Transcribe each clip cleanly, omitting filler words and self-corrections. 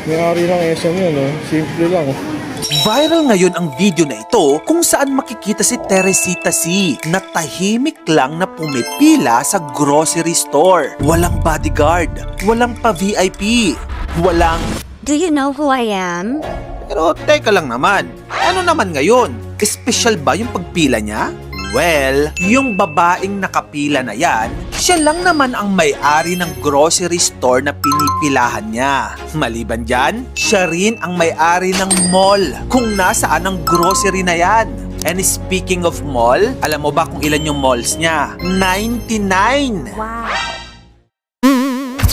May-ari ng SM yun, no? Simple lang. Viral ngayon ang video na ito kung saan makikita si Teresita C na tahimik lang na pumipila sa grocery store. Walang bodyguard, walang pa-VIP, walang... Do you know who I am? Pero teka lang naman, ano naman ngayon? Espesyal ba yung pagpila niya? Well, yung babaeng nakapila na yan, siya lang naman ang may-ari ng grocery store na pinipilahan niya. Maliban dyan, siya rin ang may-ari ng mall kung nasaan ang grocery na yan. And speaking of mall, alam mo ba kung ilan yung malls niya? 99! Wow.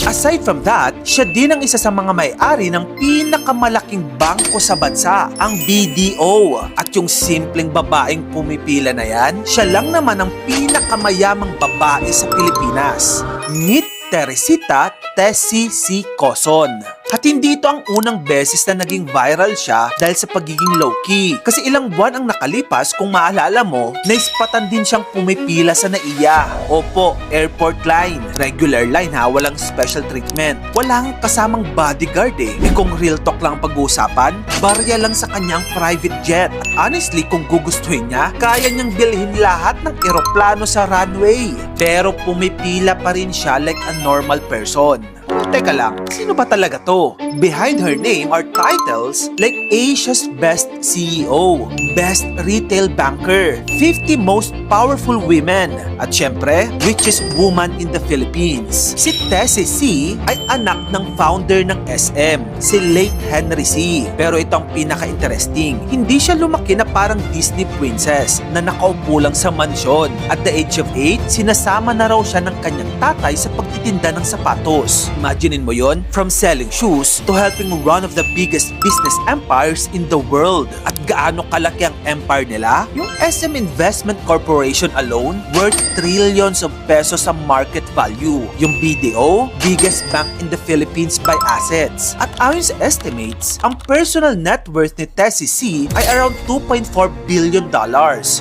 Aside from that, siya din ang isa sa mga may-ari ng pinakamalaking bangko sa bansa, ang BDO. At yung simpleng babaeng pumipila na yan, siya lang naman ang pinakamayamang babae sa Pilipinas. Meet Teresita Tessie C. Coson. At hindi ito ang unang beses na naging viral siya dahil sa pagiging low-key. Kasi ilang buwan ang nakalipas kung maalala mo, naispatan din siyang pumipila sa NAIA. Opo, airport line. Regular line ha, walang special treatment. Walang kasamang bodyguard eh. Kung real talk lang ang pag-uusapan, barya lang sa kanyang private jet. At honestly, kung gugustuhin niya, kaya niyang bilhin lahat ng eroplano sa runway. Pero pumipila pa rin siya like a normal person. Teka lang, sino ba talaga to? Behind her name are titles like Asia's Best CEO, Best Retail Banker, 50 Most Powerful Women, at syempre, Richest Woman in the Philippines. Si Tessie C ay anak ng founder ng SM, si late Henry C. Pero itong pinaka-interesting, hindi siya lumaki na parang Disney princess na nakaupo lang sa mansyon. At the age of 8, sinasama na raw siya ng kanyang tatay sa pagtitinda ng sapatos. Imaginein mo yon, from selling shoes to helping run of the biggest business empires in the world. At gaano kalaki ang empire nila? Yung SM Investment Corporation alone, worth trillions of pesos sa market value. Yung BDO, biggest bank in the Philippines by assets. At ayon sa estimates, ang personal net worth ni Tessie C ay around $2.4 billion.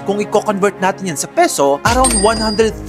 Kung i-convert natin yan sa peso, around 130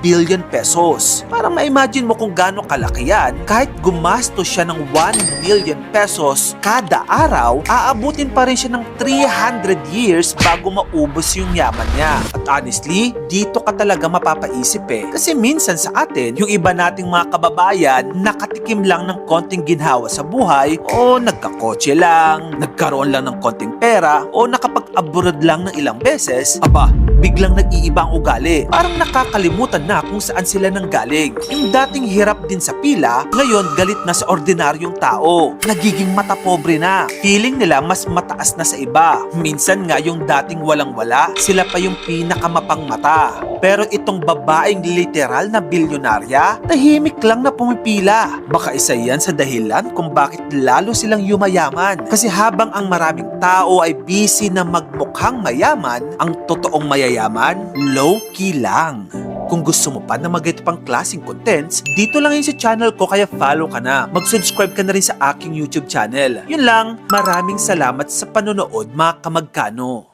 billion pesos. Para ma-imagine mo kung gaano kalaki yan, kahit gumastos siya ng 1 million pesos kada araw, aabutin pa rin siya ng 300 years bago maubos yung yaman niya. At honestly, dito ka talaga mapapaisip eh. Kasi minsan sa atin, yung iba nating mga kababayan, nakatikim lang ng konting ginhawa sa buhay, o nagkakotse lang, nagkaroon lang ng konting pera, o nakapag-abroad lang ng ilang beses, aba, biglang nag-iiba ang ugali. Parang nakakalimutan na kung saan sila nanggaling. Yung dating hirap din sa pila, ngayon galit na sa ordinaryong tao. Nagiging mata pobre na. Feeling nila mas mataas na sa iba. Minsan nga yung dating walang-wala, sila pa yung pinakamapang mata. Pero itong babaeng literal na bilyonarya, tahimik lang na pumipila. Baka isa yan sa dahilan kung bakit lalo silang yumayaman. Kasi habang ang maraming tao ay busy na magmukhang mayaman, ang totoong mayayaman, low-key lang. Kung gusto mo pa na mag-get pang klaseng contents, dito lang yun sa channel ko kaya follow ka na. Mag-subscribe ka na rin sa aking YouTube channel. Yun lang, maraming salamat sa panonood mga kamagkano.